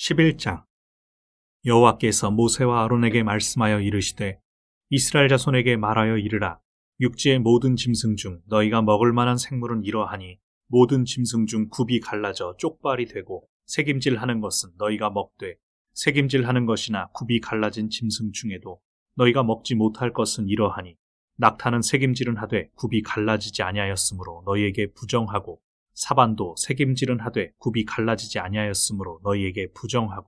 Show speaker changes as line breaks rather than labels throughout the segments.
11장 여호와께서 모세와 아론에게 말씀하여 이르시되 이스라엘 자손에게 말하여 이르라. 육지의 모든 짐승 중 너희가 먹을 만한 생물은 이러하니 모든 짐승 중 굽이 갈라져 쪽발이 되고 새김질하는 것은 너희가 먹되 새김질하는 것이나 굽이 갈라진 짐승 중에도 너희가 먹지 못할 것은 이러하니 낙타는 새김질은 하되 굽이 갈라지지 아니하였으므로 너희에게 부정하고 사반도 새김질은 하되 굽이 갈라지지 아니하였으므로 너희에게 부정하고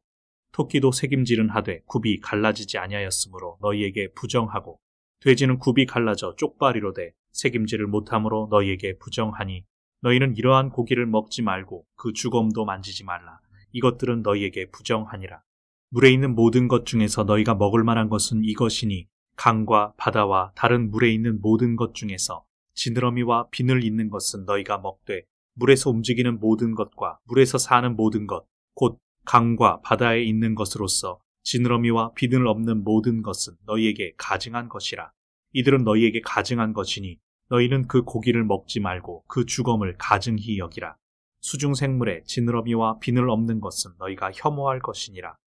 토끼도 새김질은 하되 굽이 갈라지지 아니하였으므로 너희에게 부정하고 돼지는 굽이 갈라져 쪽발이로되 새김질을 못함으로 너희에게 부정하니 너희는 이러한 고기를 먹지 말고 그 주검도 만지지 말라. 이것들은 너희에게 부정하니라. 물에 있는 모든 것 중에서 너희가 먹을 만한 것은 이것이니 강과 바다와 다른 물에 있는 모든 것 중에서 지느러미와 비늘 있는 것은 너희가 먹되 물에서 움직이는 모든 것과 물에서 사는 모든 것, 곧 강과 바다에 있는 것으로서 지느러미와 비늘 없는 모든 것은 너희에게 가증한 것이라. 이들은 너희에게 가증한 것이니 너희는 그 고기를 먹지 말고 그 주검을 가증히 여기라. 수중생물에 지느러미와 비늘 없는 것은 너희가 혐오할 것이니라.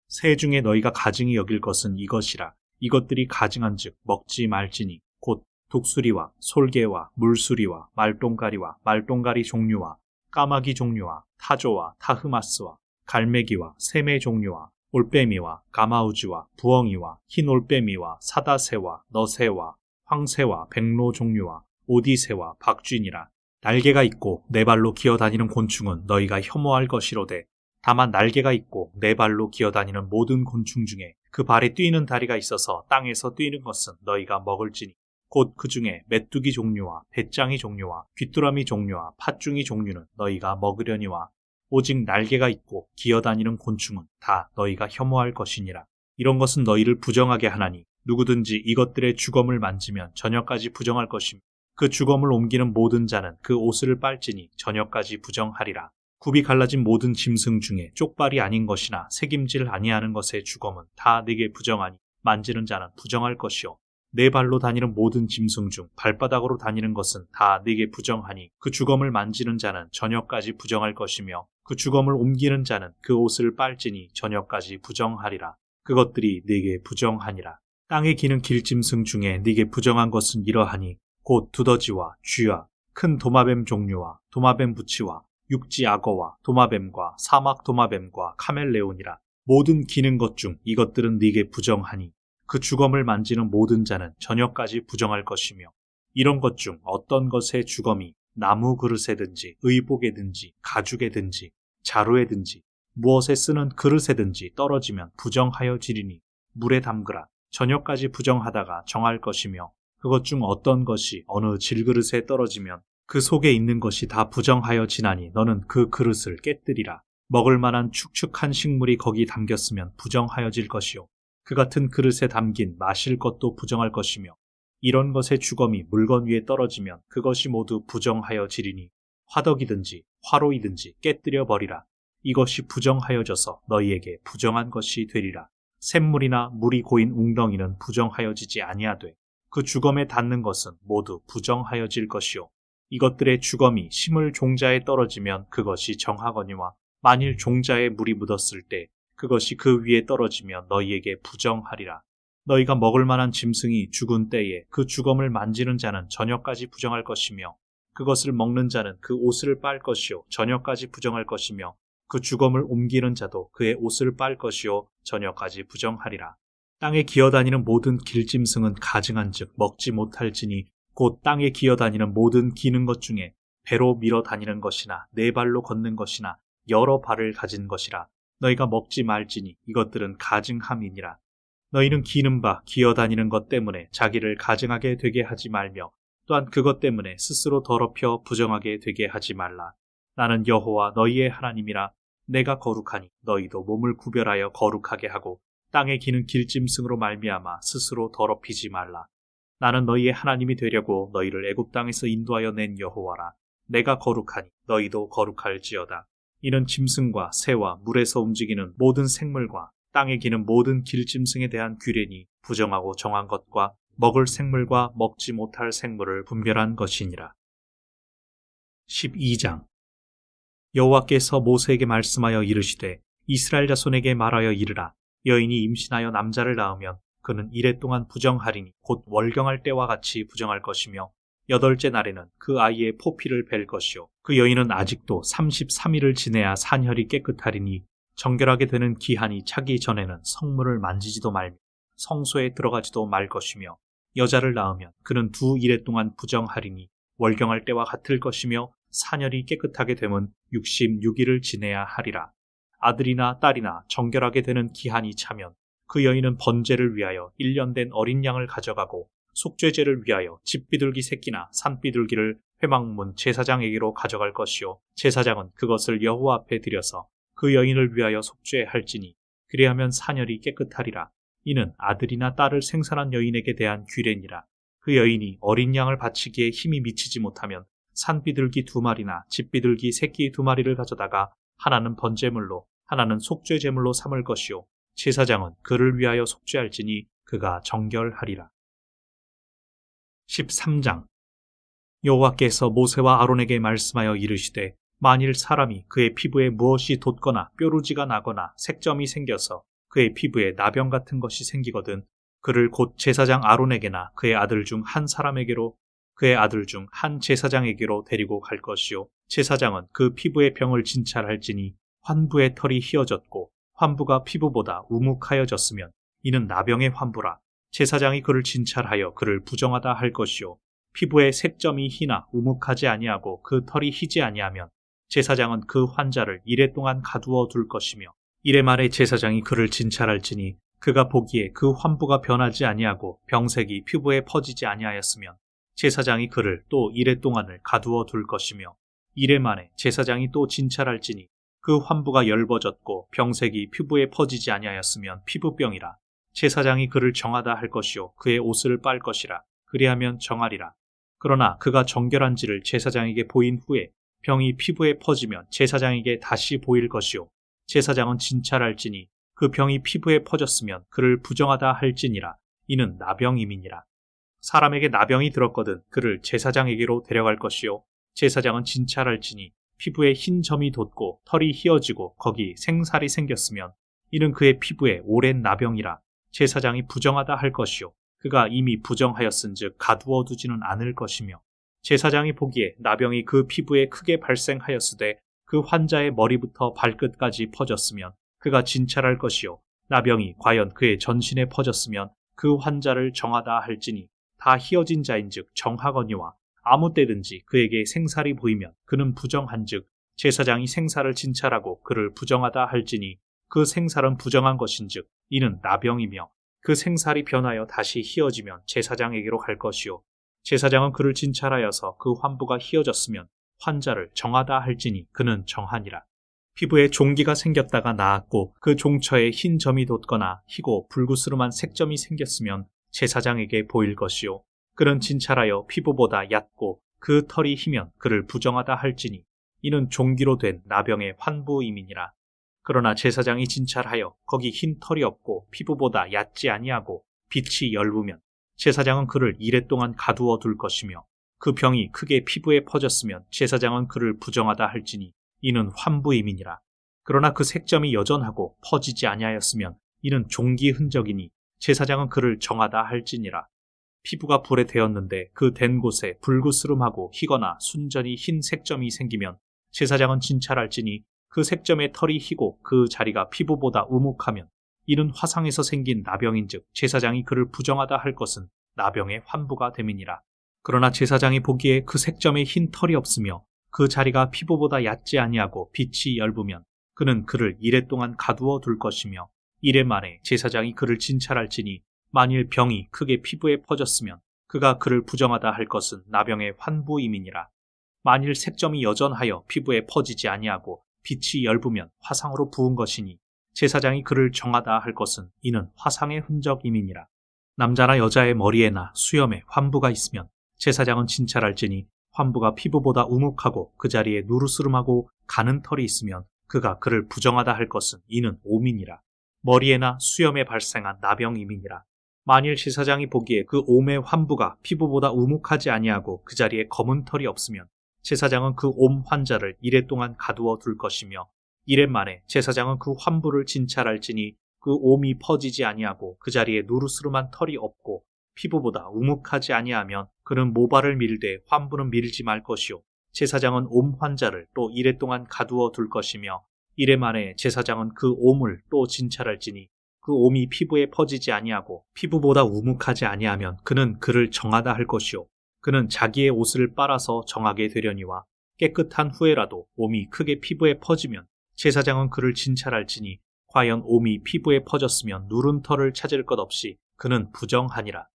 새 중에 너희가 가증히 여길 것은 이것이라. 이것들이 가증한 즉 먹지 말지니 곧 독수리와 솔개와 물수리와 말똥가리와 말똥가리 종류와 까마귀 종류와 타조와 타흐마스와 갈매기와 새매 종류와 올빼미와 가마우지와 부엉이와 흰 올빼미와 사다새와 너새와 황새와 백로 종류와 오디새와 박쥐니라. 날개가 있고 네 발로 기어다니는 곤충은 너희가 혐오할 것이로되 다만 날개가 있고 네 발로 기어다니는 모든 곤충 중에 그 발에 뛰는 다리가 있어서 땅에서 뛰는 것은 너희가 먹을지니 곧 그 중에 메뚜기 종류와 배짱이 종류와 귀뚜라미 종류와 팥중이 종류는 너희가 먹으려니와 오직 날개가 있고 기어다니는 곤충은 다 너희가 혐오할 것이니라. 이런 것은 너희를 부정하게 하나니 누구든지 이것들의 주검을 만지면 저녁까지 부정할 것이며 그 주검을 옮기는 모든 자는 그 옷을 빨지니 저녁까지 부정하리라. 굽이 갈라진 모든 짐승 중에 쪽발이 아닌 것이나 새김질 아니하는 것의 주검은 다 네게 부정하니 만지는 자는 부정할 것이요 네 발로 다니는 모든 짐승 중 발바닥으로 다니는 것은 다 네게 부정하니 그 주검을 만지는 자는 저녁까지 부정할 것이며 그 주검을 옮기는 자는 그 옷을 빨지니 저녁까지 부정하리라. 그것들이 네게 부정하니라. 땅에 기는 길짐승 중에 네게 부정한 것은 이러하니 곧 두더지와 쥐와 큰 도마뱀 종류와 도마뱀 부치와 육지 악어와 도마뱀과 사막 도마뱀과 카멜레온이라. 모든 기는 것 중 이것들은 네게 부정하니 그 주검을 만지는 모든 자는 저녁까지 부정할 것이며 이런 것 중 어떤 것의 주검이 나무 그릇에든지 의복에든지 가죽에든지 자루에든지 무엇에 쓰는 그릇에든지 떨어지면 부정하여 지리니 물에 담그라. 저녁까지 부정하다가 정할 것이며 그것 중 어떤 것이 어느 질그릇에 떨어지면 그 속에 있는 것이 다 부정하여 지나니 너는 그 그릇을 깨뜨리라. 먹을 만한 축축한 식물이 거기 담겼으면 부정하여질 것이요 그 같은 그릇에 담긴 마실 것도 부정할 것이며 이런 것의 주검이 물건 위에 떨어지면 그것이 모두 부정하여 지리니 화덕이든지 화로이든지 깨뜨려 버리라. 이것이 부정하여져서 너희에게 부정한 것이 되리라. 샘물이나 물이 고인 웅덩이는 부정하여지지 아니하되 그 주검에 닿는 것은 모두 부정하여질 것이요 이것들의 주검이 심을 종자에 떨어지면 그것이 정하거니와 만일 종자에 물이 묻었을 때 그것이 그 위에 떨어지면 너희에게 부정하리라. 너희가 먹을 만한 짐승이 죽은 때에 그 주검을 만지는 자는 저녁까지 부정할 것이며 그것을 먹는 자는 그 옷을 빨 것이요 저녁까지 부정할 것이며 그 주검을 옮기는 자도 그의 옷을 빨 것이요 저녁까지 부정하리라. 땅에 기어다니는 모든 길짐승은 가증한즉 먹지 못할지니 곧 땅에 기어다니는 모든 기는 것 중에 배로 밀어 다니는 것이나 네 발로 걷는 것이나 여러 발을 가진 것이라. 너희가 먹지 말지니 이것들은 가증함이니라. 너희는 기는 바 기어다니는 것 때문에 자기를 가증하게 되게 하지 말며 또한 그것 때문에 스스로 더럽혀 부정하게 되게 하지 말라. 나는 여호와 너희의 하나님이라. 내가 거룩하니 너희도 몸을 구별하여 거룩하게 하고 땅에 기는 길짐승으로 말미암아 스스로 더럽히지 말라. 나는 너희의 하나님이 되려고 너희를 애굽 땅에서 인도하여 낸 여호와라. 내가 거룩하니 너희도 거룩할지어다. 이는 짐승과 새와 물에서 움직이는 모든 생물과 땅에 기는 모든 길짐승에 대한 규례니 부정하고 정한 것과 먹을 생물과 먹지 못할 생물을 분별한 것이니라. 12장 여호와께서 모세에게 말씀하여 이르시되 이스라엘 자손에게 말하여 이르라. 여인이 임신하여 남자를 낳으면 그는 이레 동안 부정하리니 곧 월경할 때와 같이 부정할 것이며 8째 날에는 그 아이의 포피를 벨 것이요 그 여인은 아직도 33일을 지내야 산혈이 깨끗하리니 정결하게 되는 기한이 차기 전에는 성물을 만지지도 말며 성소에 들어가지도 말 것이며 여자를 낳으면 그는 2일에 동안 부정하리니 월경할 때와 같을 것이며 산혈이 깨끗하게 되면 66일을 지내야 하리라. 아들이나 딸이나 정결하게 되는 기한이 차면 그 여인은 번제를 위하여 1년 된 어린 양을 가져가고 속죄제를 위하여 집비둘기 새끼나 산비둘기를 회막문 제사장에게로 가져갈 것이요 제사장은 그것을 여호와 앞에 드려서 그 여인을 위하여 속죄할지니 그리하면 산혈이 깨끗하리라. 이는 아들이나 딸을 생산한 여인에게 대한 규례니라. 그 여인이 어린 양을 바치기에 힘이 미치지 못하면 산비둘기 2마리나 집비둘기 새끼 2마리를 가져다가 하나는 번제물로 하나는 속죄제물로 삼을 것이요 제사장은 그를 위하여 속죄할지니 그가 정결하리라. 13장. 여호와께서 모세와 아론에게 말씀하여 이르시되 만일 사람이 그의 피부에 무엇이 돋거나 뾰루지가 나거나 색점이 생겨서 그의 피부에 나병 같은 것이 생기거든 그를 곧 제사장 아론에게나 그의 아들 중 한 사람에게로 그의 아들 중 한 제사장에게로 데리고 갈 것이요 제사장은 그 피부의 병을 진찰할지니 환부의 털이 휘어졌고 환부가 피부보다 우묵하여졌으면 이는 나병의 환부라. 제사장이 그를 진찰하여 그를 부정하다 할 것이요 피부에 색점이 희나 우묵하지 아니하고 그 털이 희지 아니하면 제사장은 그 환자를 이레 동안 가두어 둘 것이며 이레 말에 제사장이 그를 진찰할지니 그가 보기에 그 환부가 변하지 아니하고 병색이 피부에 퍼지지 아니하였으면 제사장이 그를 또 이레 동안을 가두어 둘 것이며 이레 만에 제사장이 또 진찰할지니 그 환부가 열버졌고 병색이 피부에 퍼지지 아니하였으면 피부병이라. 제사장이 그를 정하다 할 것이요 그의 옷을 빨 것이라. 그리하면 정하리라. 그러나 그가 정결한지를 제사장에게 보인 후에 병이 피부에 퍼지면 제사장에게 다시 보일 것이요 제사장은 진찰할지니 그 병이 피부에 퍼졌으면 그를 부정하다 할지니라. 이는 나병임이니라. 사람에게 나병이 들었거든 그를 제사장에게로 데려갈 것이요 제사장은 진찰할지니 피부에 흰 점이 돋고 털이 휘어지고 거기 생살이 생겼으면 이는 그의 피부에 오랜 나병이라. 제사장이 부정하다 할 것이요 그가 이미 부정하였은즉 가두어 두지는 않을 것이며 제사장이 보기에 나병이 그 피부에 크게 발생하였으되 그 환자의 머리부터 발끝까지 퍼졌으면 그가 진찰할 것이요 나병이 과연 그의 전신에 퍼졌으면 그 환자를 정하다 할지니 다 휘어진 자인즉 정하거니와 아무 때든지 그에게 생살이 보이면 그는 부정한즉 제사장이 생살을 진찰하고 그를 부정하다 할지니 그 생살은 부정한 것인즉 이는 나병이며 그 생살이 변하여 다시 휘어지면 제사장에게로 갈 것이요 제사장은 그를 진찰하여서 그 환부가 휘어졌으면 환자를 정하다 할지니 그는 정하니라. 피부에 종기가 생겼다가 나았고 그 종처에 흰 점이 돋거나 희고 불구스름한 색점이 생겼으면 제사장에게 보일 것이요 그는 진찰하여 피부보다 얕고 그 털이 희면 그를 부정하다 할지니 이는 종기로 된 나병의 환부임이니라. 그러나 제사장이 진찰하여 거기 흰 털이 없고 피부보다 얕지 아니하고 빛이 엷으면 제사장은 그를 이레 동안 가두어 둘 것이며 그 병이 크게 피부에 퍼졌으면 제사장은 그를 부정하다 할지니 이는 환부임이니라. 그러나 그 색점이 여전하고 퍼지지 아니하였으면 이는 종기 흔적이니 제사장은 그를 정하다 할지니라. 피부가 불에 대었는데 그 댄 곳에 불구스름하고 희거나 순전히 흰 색점이 생기면 제사장은 진찰할지니 그 색점의 털이 희고 그 자리가 피부보다 우묵하면 이는 화상에서 생긴 나병인즉 제사장이 그를 부정하다 할 것은 나병의 환부가 됨이니라. 그러나 제사장이 보기에 그 색점에 흰 털이 없으며 그 자리가 피부보다 얕지 아니하고 빛이 엷으면 그는 그를 이레 동안 가두어 둘 것이며 이레 만에 제사장이 그를 진찰할지니 만일 병이 크게 피부에 퍼졌으면 그가 그를 부정하다 할 것은 나병의 환부임이니라. 만일 색점이 여전하여 피부에 퍼지지 아니하고 빛이 엷으면 화상으로 부은 것이니 제사장이 그를 정하다 할 것은 이는 화상의 흔적임이니라. 남자나 여자의 머리에나 수염에 환부가 있으면 제사장은 진찰할지니 환부가 피부보다 우묵하고 그 자리에 누르스름하고 가는 털이 있으면 그가 그를 부정하다 할 것은 이는 오민이라. 머리에나 수염에 발생한 나병임이니라. 만일 제사장이 보기에 그 옴의 환부가 피부보다 우묵하지 아니하고 그 자리에 검은 털이 없으면 제사장은 그 옴 환자를 이레 동안 가두어 둘 것이며 이래 만에 제사장은 그 환부를 진찰할지니 그 옴이 퍼지지 아니하고 그 자리에 누르스름한 털이 없고 피부보다 우묵하지 아니하면 그는 모발을 밀되 환부는 밀지 말 것이요 제사장은 옴 환자를 또 이래 동안 가두어 둘 것이며 이래 만에 제사장은 그 옴을 또 진찰할지니 그 옴이 피부에 퍼지지 아니하고 피부보다 우묵하지 아니하면 그는 그를 정하다 할 것이요 그는 자기의 옷을 빨아서 정하게 되려니와 깨끗한 후에라도 옴이 크게 피부에 퍼지면 제사장은 그를 진찰할지니 과연 옴이 피부에 퍼졌으면 누른 털을 찾을 것 없이 그는 부정하니라.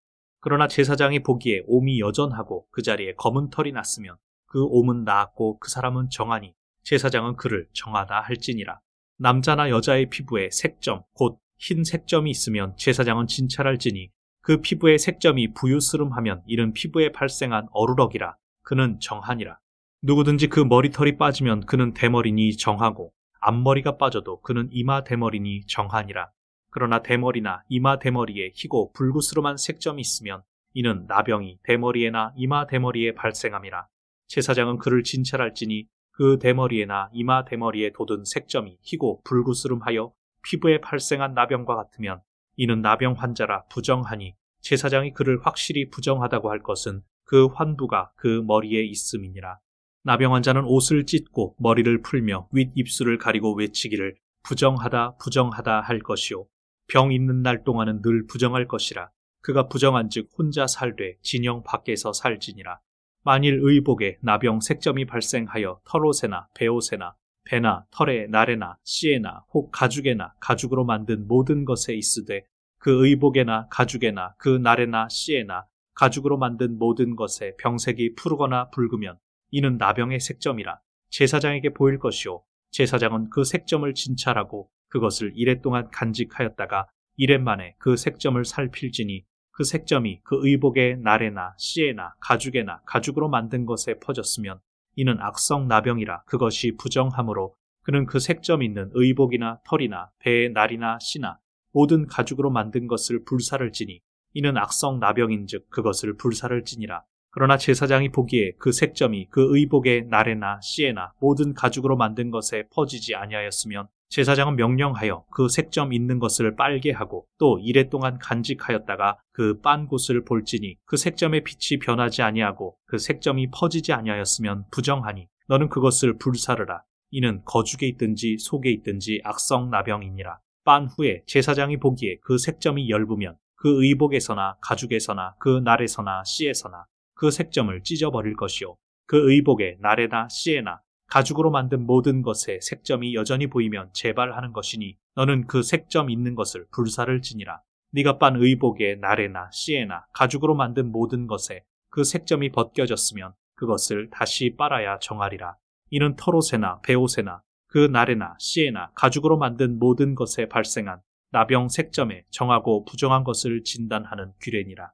그러나 제사장이 보기에 옴이 여전하고 그 자리에 검은 털이 났으면 그 옴은 나았고 그 사람은 정하니 제사장은 그를 정하다 할지니라. 남자나 여자의 피부에 색점 곧 흰 색점이 있으면 제사장은 진찰할지니 그 피부의 색점이 부유스름하면 이는 피부에 발생한 어루럭이라. 그는 정하니라. 누구든지 그 머리털이 빠지면 그는 대머리니 정하고 앞머리가 빠져도 그는 이마 대머리니 정하니라. 그러나 대머리나 이마 대머리에 희고 불구스름한 색점이 있으면 이는 나병이 대머리에나 이마 대머리에 발생함이라. 제사장은 그를 진찰할지니 그 대머리에나 이마 대머리에 돋은 색점이 희고 불구스름하여 피부에 발생한 나병과 같으면 이는 나병 환자라 부정하니 제사장이 그를 확실히 부정하다고 할 것은 그 환부가 그 머리에 있음이니라. 나병 환자는 옷을 찢고 머리를 풀며 윗입술을 가리고 외치기를 부정하다 부정하다 할 것이요 병 있는 날 동안은 늘 부정할 것이라. 그가 부정한즉 혼자 살되 진영 밖에서 살지니라. 만일 의복에 나병 색점이 발생하여 털옷에나 베옷에나 배나 털에 나래나 씨에나 혹 가죽에나 가죽으로 만든 모든 것에 있으되 그 의복에나 가죽에나 그 나래나 씨에나 가죽으로 만든 모든 것에 병색이 푸르거나 붉으면 이는 나병의 색점이라. 제사장에게 보일 것이요 제사장은 그 색점을 진찰하고 그것을 이래 동안 간직하였다가 이래 만에 그 색점을 살필지니 그 색점이 그 의복의 나래나 씨에나 가죽에나 가죽으로 만든 것에 퍼졌으면 이는 악성 나병이라. 그것이 부정하므로 그는 그 색점 있는 의복이나 털이나 배의 날이나 씨나 모든 가죽으로 만든 것을 불사를 지니 이는 악성 나병인즉 그것을 불사를 지니라. 그러나 제사장이 보기에 그 색점이 그 의복의 나래나 씨에나 모든 가죽으로 만든 것에 퍼지지 아니하였으면 제사장은 명령하여 그 색점 있는 것을 빨게 하고 또 이래 동안 간직하였다가 그 빤 곳을 볼지니 그 색점의 빛이 변하지 아니하고 그 색점이 퍼지지 아니하였으면 부정하니 너는 그것을 불사르라. 이는 거죽에 있든지 속에 있든지 악성 나병이니라. 빤 후에 제사장이 보기에 그 색점이 엷으면 그 의복에서나 가죽에서나 그 날에서나 씨에서나 그 색점을 찢어버릴 것이요 그 의복에 날에나 씨에나 가죽으로 만든 모든 것에 색점이 여전히 보이면 재발하는 것이니 너는 그 색점 있는 것을 불사를 지니라. 네가 빤 의복에 날에나 씨에나 가죽으로 만든 모든 것에 그 색점이 벗겨졌으면 그것을 다시 빨아야 정하리라. 이는 털옷에나 베옷에나 그 날에나 씨에나 가죽으로 만든 모든 것에 발생한 나병 색점에 정하고 부정한 것을 진단하는 규례니라.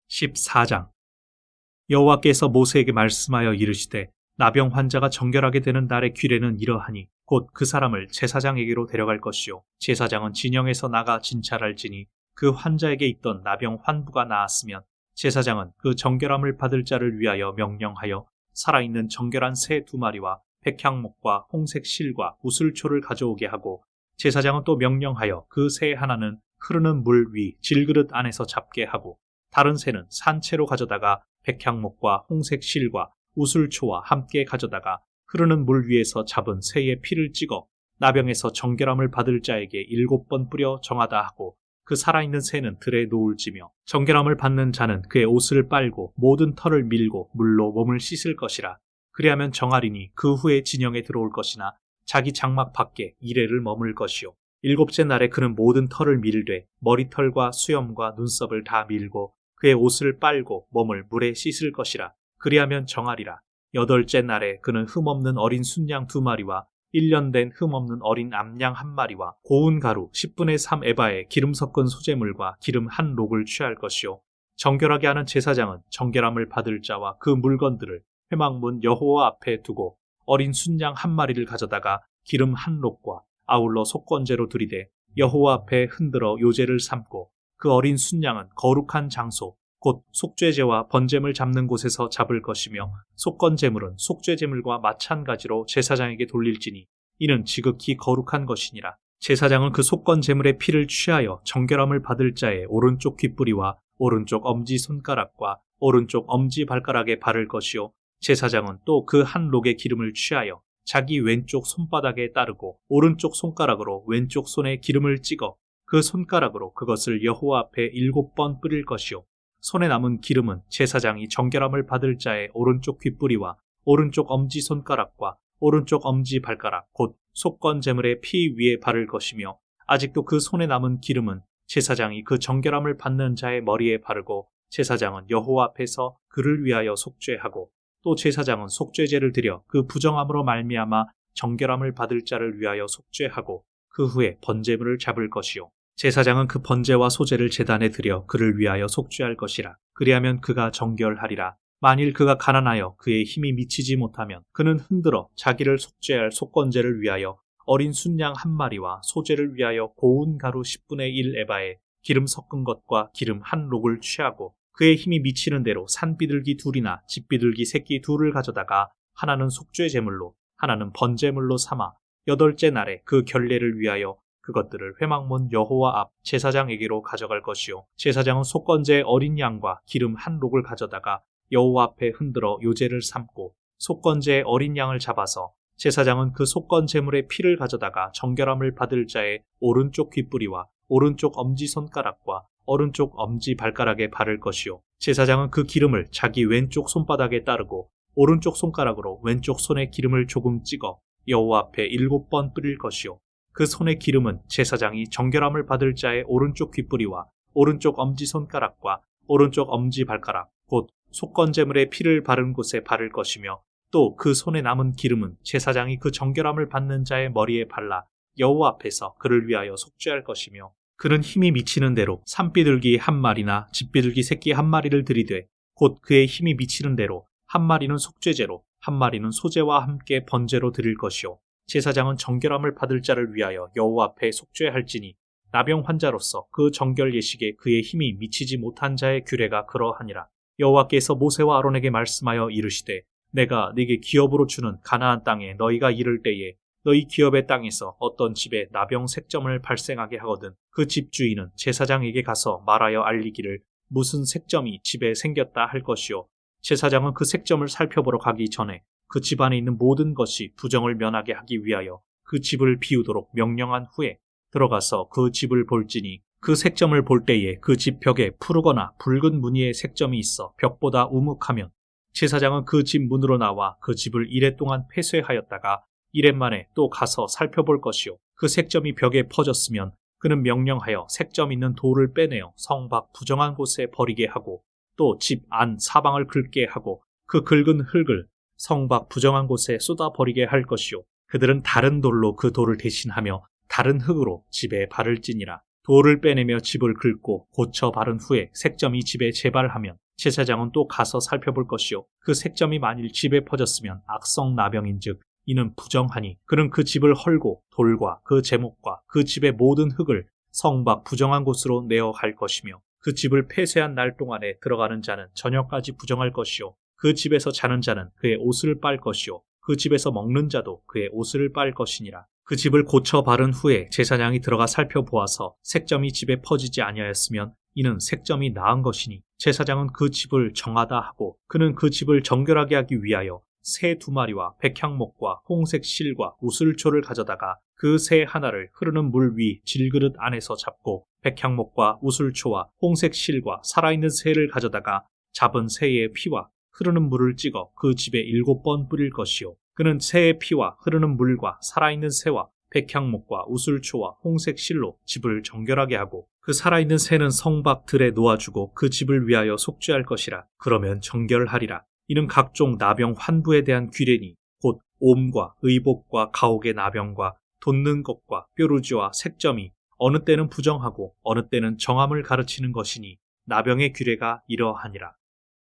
14장 여호와께서 모세에게 말씀하여 이르시되 나병 환자가 정결하게 되는 날의 규례는 이러하니 곧 그 사람을 제사장에게로 데려갈 것이요 제사장은 진영에서 나가 진찰할지니 그 환자에게 있던 나병 환부가 나았으면 제사장은 그 정결함을 받을 자를 위하여 명령하여 살아있는 정결한 새 2마리와 백향목과 홍색 실과 우슬초를 가져오게 하고 제사장은 또 명령하여 그 새 하나는 흐르는 물 위 질그릇 안에서 잡게 하고 다른 새는 산채로 가져다가 백향목과 홍색 실과 우슬초와 함께 가져다가 흐르는 물 위에서 잡은 새의 피를 찍어 나병에서 정결함을 받을 자에게 7번 뿌려 정하다 하고 그 살아있는 새는 들에 놓을지며 정결함을 받는 자는 그의 옷을 빨고 모든 털을 밀고 물로 몸을 씻을 것이라. 그리하면 정하리니 그 후에 진영에 들어올 것이나 자기 장막 밖에 이레를 머물 것이요 7째 날에 그는 모든 털을 밀되 머리털과 수염과 눈썹을 다 밀고 그의 옷을 빨고 몸을 물에 씻을 것이라. 그리하면 정하리라. 8째 날에 그는 흠없는 어린 순양 2마리와 1년 된 흠없는 어린 암양 1마리와 고운 가루 10분의 3 에바에 기름 섞은 소재물과 기름 1록을 취할 것이요 정결하게 하는 제사장은 정결함을 받을 자와 그 물건들을 회막문 여호와 앞에 두고 어린 순양 1마리를 가져다가 기름 1록과 아울러 속건제로 들이되 여호와 앞에 흔들어 요제를 삼고 그 어린 순양은 거룩한 장소 곧 속죄제와 번제물 잡는 곳에서 잡을 것이며 속건제물은 속죄제물과 마찬가지로 제사장에게 돌릴지니 이는 지극히 거룩한 것이니라. 제사장은 그 속건 제물의 피를 취하여 정결함을 받을 자의 오른쪽 귓뿌리와 오른쪽 엄지 손가락과 오른쪽 엄지 발가락에 바를 것이요, 제사장은 또 그 한 록의 기름을 취하여 자기 왼쪽 손바닥에 따르고 오른쪽 손가락으로 왼쪽 손에 기름을 찍어 그 손가락으로 그것을 여호와 앞에 7번 뿌릴 것이요, 손에 남은 기름은 제사장이 정결함을 받을 자의 오른쪽 귓뿌리와 오른쪽 엄지 손가락과 오른쪽 엄지 발가락 곧 속건 제물의 피 위에 바를 것이며, 아직도 그 손에 남은 기름은 제사장이 그 정결함을 받는 자의 머리에 바르고, 제사장은 여호와 앞에서 그를 위하여 속죄하고, 또 제사장은 속죄제를 드려 그 부정함으로 말미암아 정결함을 받을 자를 위하여 속죄하고 그 후에 번제물을 잡을 것이요, 제사장은 그 번제와 소제를 제단에 드려 그를 위하여 속죄할 것이라. 그리하면 그가 정결하리라. 만일 그가 가난하여 그의 힘이 미치지 못하면 그는 흔들어 자기를 속죄할 속건제를 위하여 어린 순양 한 마리와 소제를 위하여 고운 가루 10분의 1 에바에 기름 섞은 것과 기름 한 록을 취하고 그의 힘이 미치는 대로 산비둘기 둘이나 집비둘기 새끼 둘을 가져다가 하나는 속죄 제물로 하나는 번제물로 삼아 8째 날에 그 결례를 위하여 그것들을 회막문 여호와 앞 제사장에게로 가져갈 것이요, 제사장은 속건제 어린 양과 기름 한 록을 가져다가 여호와 앞에 흔들어 요제를 삼고 속건제 어린 양을 잡아서 제사장은 그 속건 제물의 피를 가져다가 정결함을 받을 자의 오른쪽 귓뿌리와 오른쪽 엄지손가락과 오른쪽 엄지 발가락에 바를 것이요, 제사장은 그 기름을 자기 왼쪽 손바닥에 따르고 오른쪽 손가락으로 왼쪽 손에 기름을 조금 찍어 여호와 앞에 7번 뿌릴 것이요, 그 손의 기름은 제사장이 정결함을 받을 자의 오른쪽 귓뿌리와 오른쪽 엄지손가락과 오른쪽 엄지발가락 곧 속건제물의 피를 바른 곳에 바를 것이며, 또 그 손에 남은 기름은 제사장이 그 정결함을 받는 자의 머리에 발라 여호와 앞에서 그를 위하여 속죄할 것이며, 그는 힘이 미치는 대로 산비둘기 한 마리나 집비둘기 새끼 한 마리를 들이되 곧 그의 힘이 미치는 대로 한 마리는 속죄제로 한 마리는 소제와 함께 번제로 드릴 것이요, 제사장은 정결함을 받을 자를 위하여 여호와 앞에 속죄할지니 나병 환자로서 그 정결 예식에 그의 힘이 미치지 못한 자의 규례가 그러하니라. 여호와께서 모세와 아론에게 말씀하여 이르시되, 내가 네게 기업으로 주는 가나안 땅에 너희가 이를 때에 너희 기업의 땅에서 어떤 집에 나병 색점을 발생하게 하거든 그 집 주인은 제사장에게 가서 말하여 알리기를 무슨 색점이 집에 생겼다 할 것이요, 제사장은 그 색점을 살펴보러 가기 전에 그 집 안에 있는 모든 것이 부정을 면하게 하기 위하여 그 집을 비우도록 명령한 후에 들어가서 그 집을 볼지니, 그 색점을 볼 때에 그 집 벽에 푸르거나 붉은 무늬의 색점이 있어 벽보다 우묵하면 제사장은 그 집 문으로 나와 그 집을 이레 동안 폐쇄하였다가 이레 만에 또 가서 살펴볼 것이요, 그 색점이 벽에 퍼졌으면 그는 명령하여 색점 있는 돌을 빼내어 성 밖 부정한 곳에 버리게 하고, 또 집 안 사방을 긁게 하고 그 긁은 흙을 성 밖 부정한 곳에 쏟아 버리게 할 것이요, 그들은 다른 돌로 그 돌을 대신하며 다른 흙으로 집에 바를지니라. 돌을 빼내며 집을 긁고 고쳐 바른 후에 색점이 집에 재발하면 제사장은 또 가서 살펴볼 것이요, 그 색점이 만일 집에 퍼졌으면 악성 나병인즉 이는 부정하니 그는 그 집을 헐고 돌과 그 제목과 그 집의 모든 흙을 성 밖 부정한 곳으로 내어 갈 것이며, 그 집을 폐쇄한 날 동안에 들어가는 자는 저녁까지 부정할 것이요, 그 집에서 자는 자는 그의 옷을 빨 것이요, 그 집에서 먹는 자도 그의 옷을 빨 것이니라. 그 집을 고쳐 바른 후에 제사장이 들어가 살펴보아서 색점이 집에 퍼지지 아니하였으면 이는 색점이 나은 것이니 제사장은 그 집을 정하다 하고, 그는 그 집을 정결하게 하기 위하여 새 2마리와 백향목과 홍색 실과 우슬초를 가져다가 그 새 하나를 흐르는 물 위 질그릇 안에서 잡고 백향목과 우슬초와 홍색 실과 살아있는 새를 가져다가 잡은 새의 피와 흐르는 물을 찍어 그 집에 7번 뿌릴 것이요, 그는 새의 피와 흐르는 물과 살아있는 새와 백향목과 우슬초와 홍색 실로 집을 정결하게 하고, 그 살아있는 새는 성 밖 들에 놓아주고 그 집을 위하여 속죄할 것이라. 그러면 정결하리라. 이는 각종 나병 환부에 대한 규례니 곧 옴과 의복과 가옥의 나병과 돋는 것과 뾰루지와 색점이 어느 때는 부정하고 어느 때는 정함을 가르치는 것이니 나병의 규례가 이러하니라.